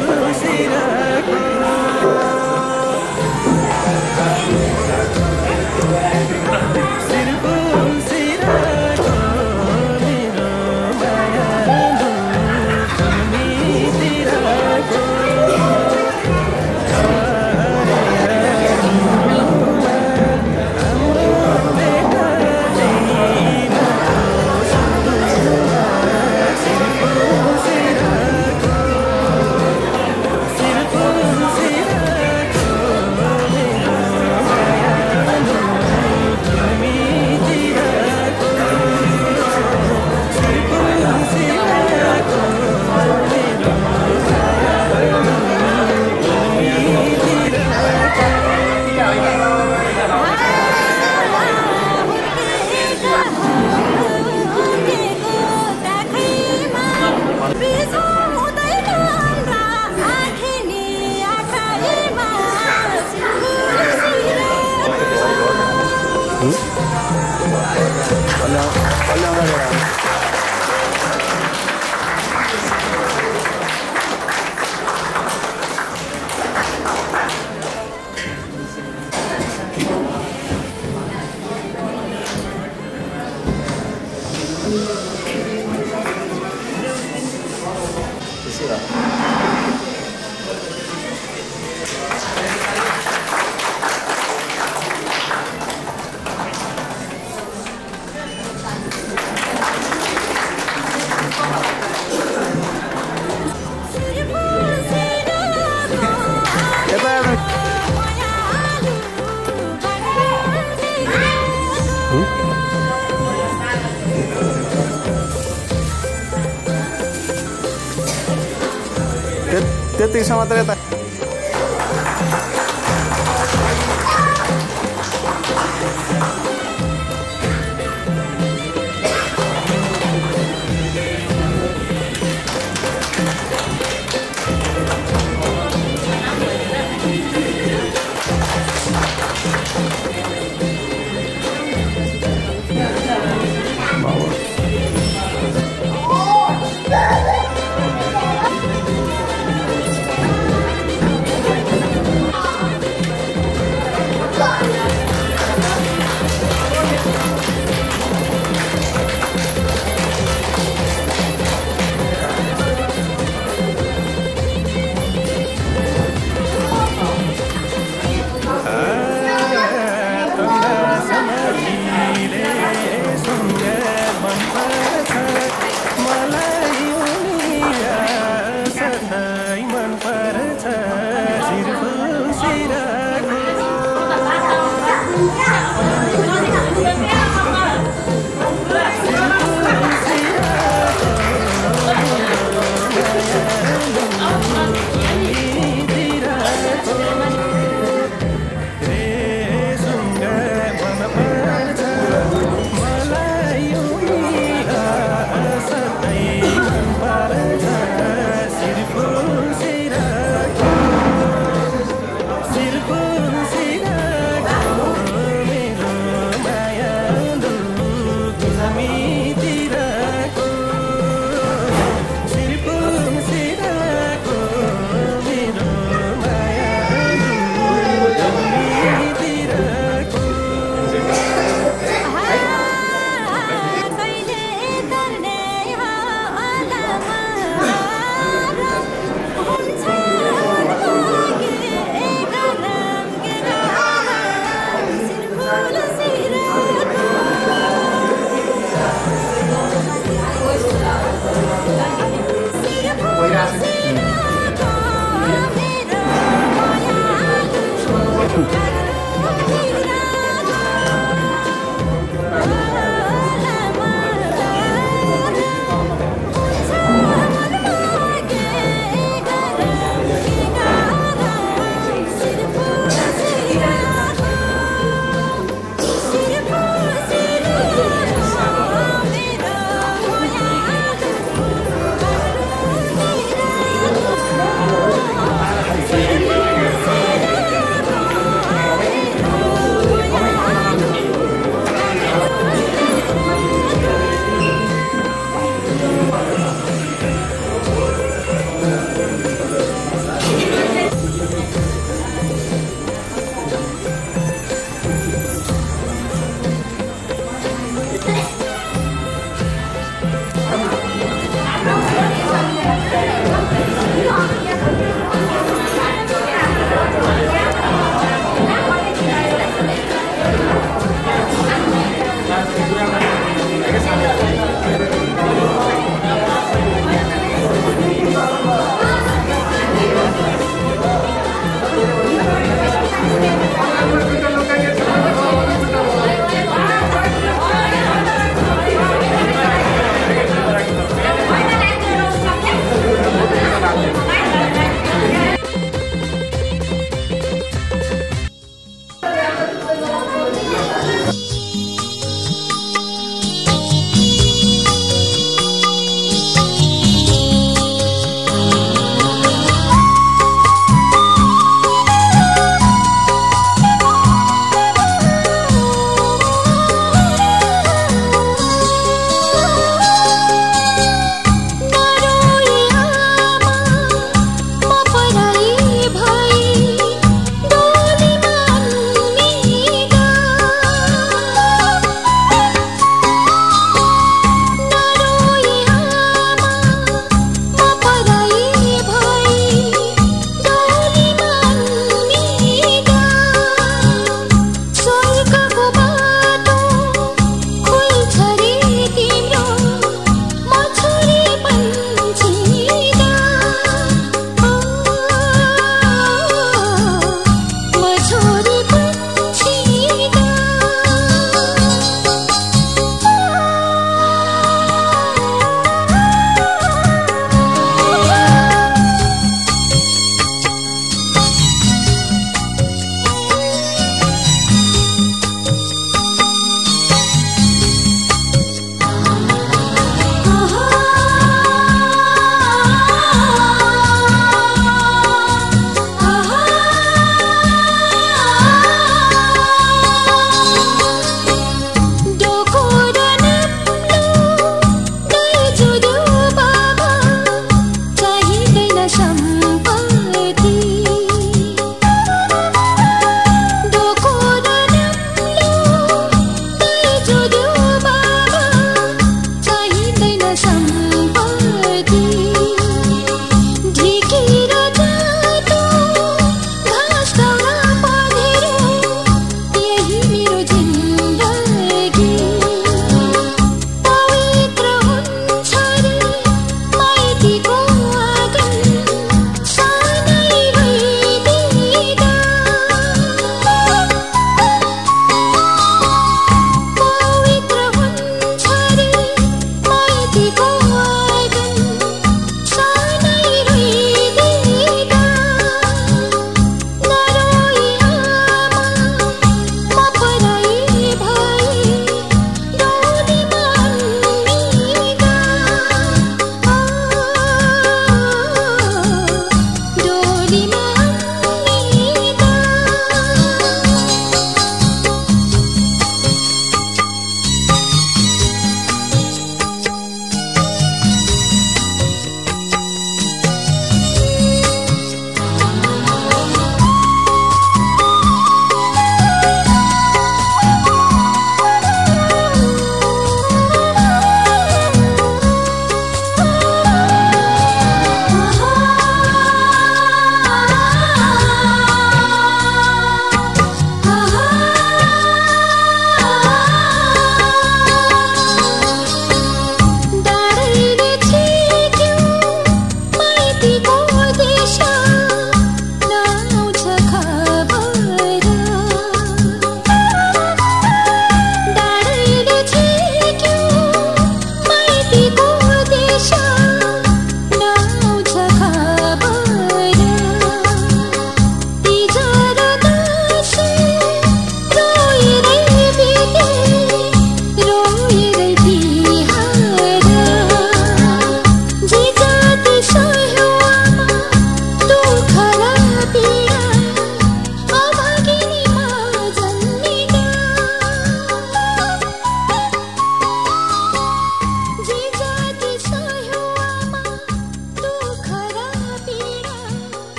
S3: त्यतिसम्म मात्र यता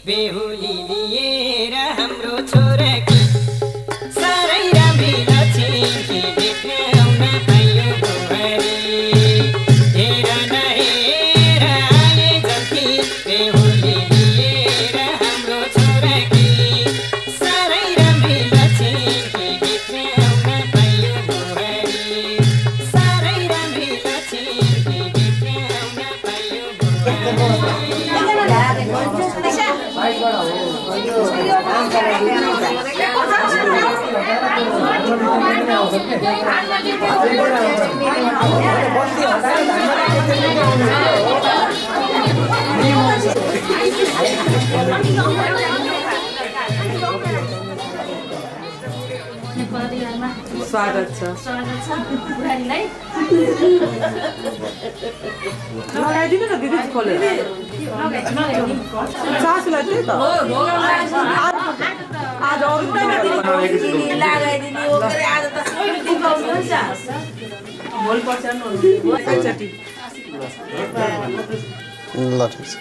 S10: बेहुली लिएर हाम्रो छोराकी साह्रै राम्री लक्ष्मी देखाउन पाइयो बुहारी हेर न हेर आए जल्ती बेहुली लिएर हाम्रो छोराकी साह्रै राम्री लक्ष्मी देखाउन पाइयो बुहारी साह्रै राम्री लक्ष्मी देखाउन पाइयो
S11: स्वागत छ
S6: बुहारीलाई
S11: लगाइदिनु न दिदी खोलेर सासूलाई त्यही त आज अरू
S12: लगाइदिनु आज त दिनुहुन्छ
S11: भोलि पर्छ एकचोटि
S3: ल ठिक छ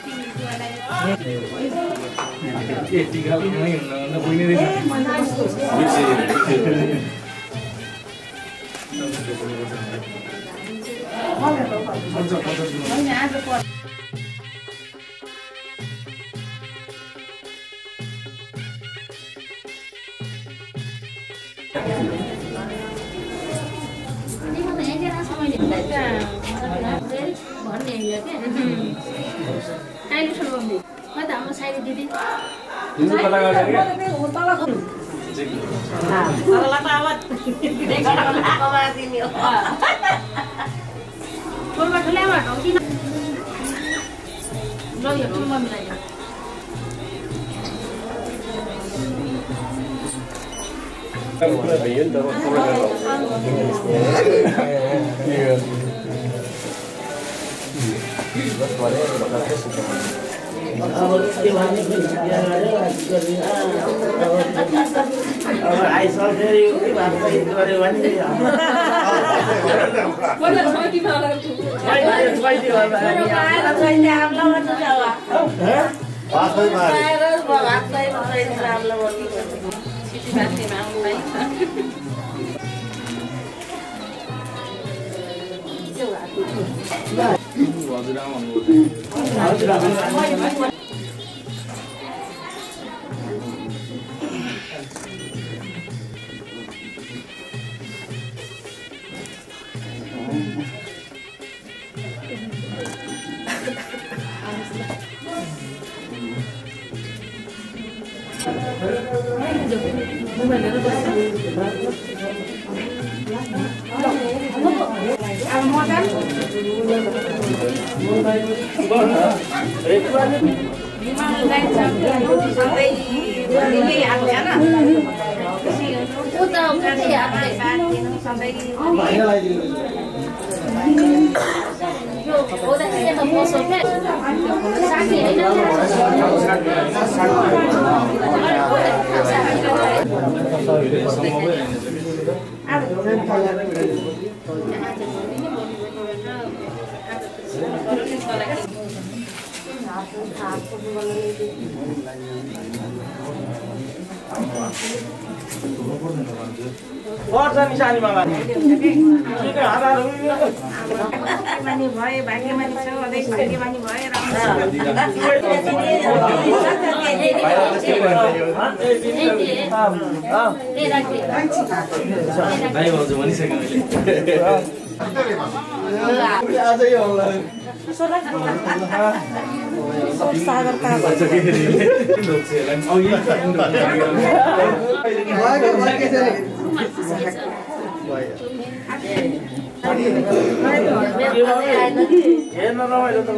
S5: आजै होला
S11: सागर कहाँ भन्छ
S5: हेर्न रमाइलो त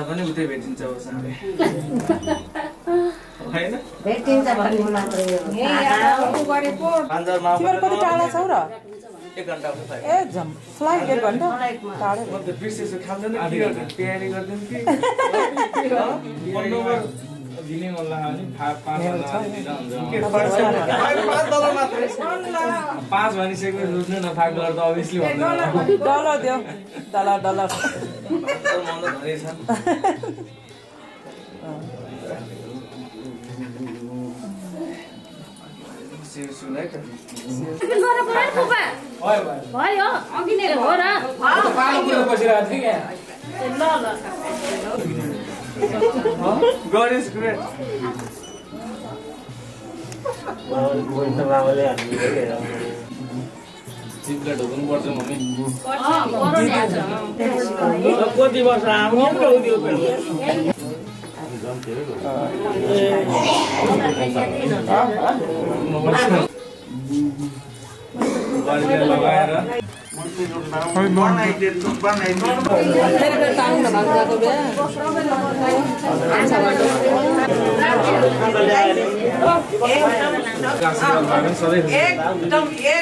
S5: पनि उतै भेटिन्छ होइन
S12: भेटिन्छ भन्ने मात्रै हो
S11: कति टाढा छौ र
S5: 1 घण्टा
S11: ए जम फ्लाइट 1 घण्टा टाढो
S5: म त विशेष खाँदैन तयारी गर्दैन कि दिने मन लाग्यो भने 5 भनिसकेको सोच्नु न $5 त अभियसली
S11: डलर दियो डलर
S5: God is great. चित्र ढोक्नु पर्छ मम्मी कति वर्ष आउनु लगाएर
S12: एकदम है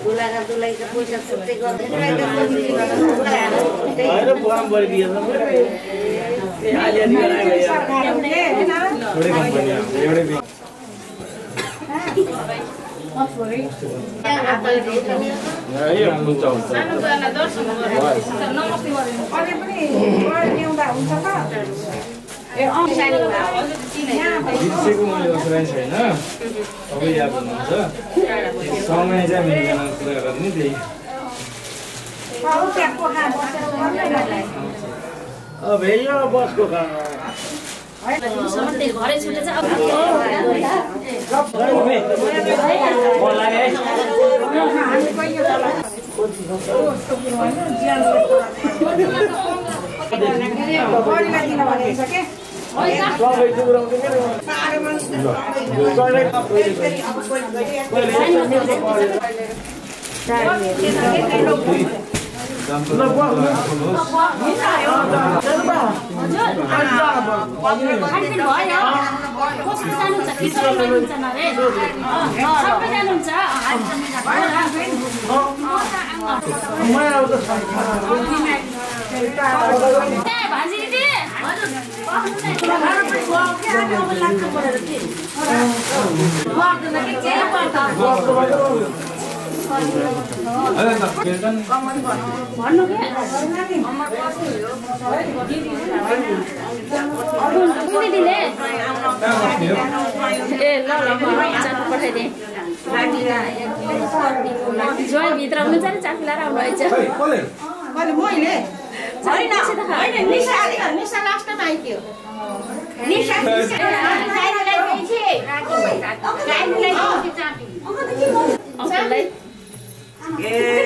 S12: मलाई दुलाई का पैसा छुट्टै गर्दैन
S5: सबै याद हुनुहुन्छ समय चाहिँ मिल्दैन कुरा गर्ने त्यही
S6: घरै छुटेछ भित्र हुन्छ नि चापी लाएर आउनुहुन्छ
S12: निशा लास्टमा आइदियो
S6: ए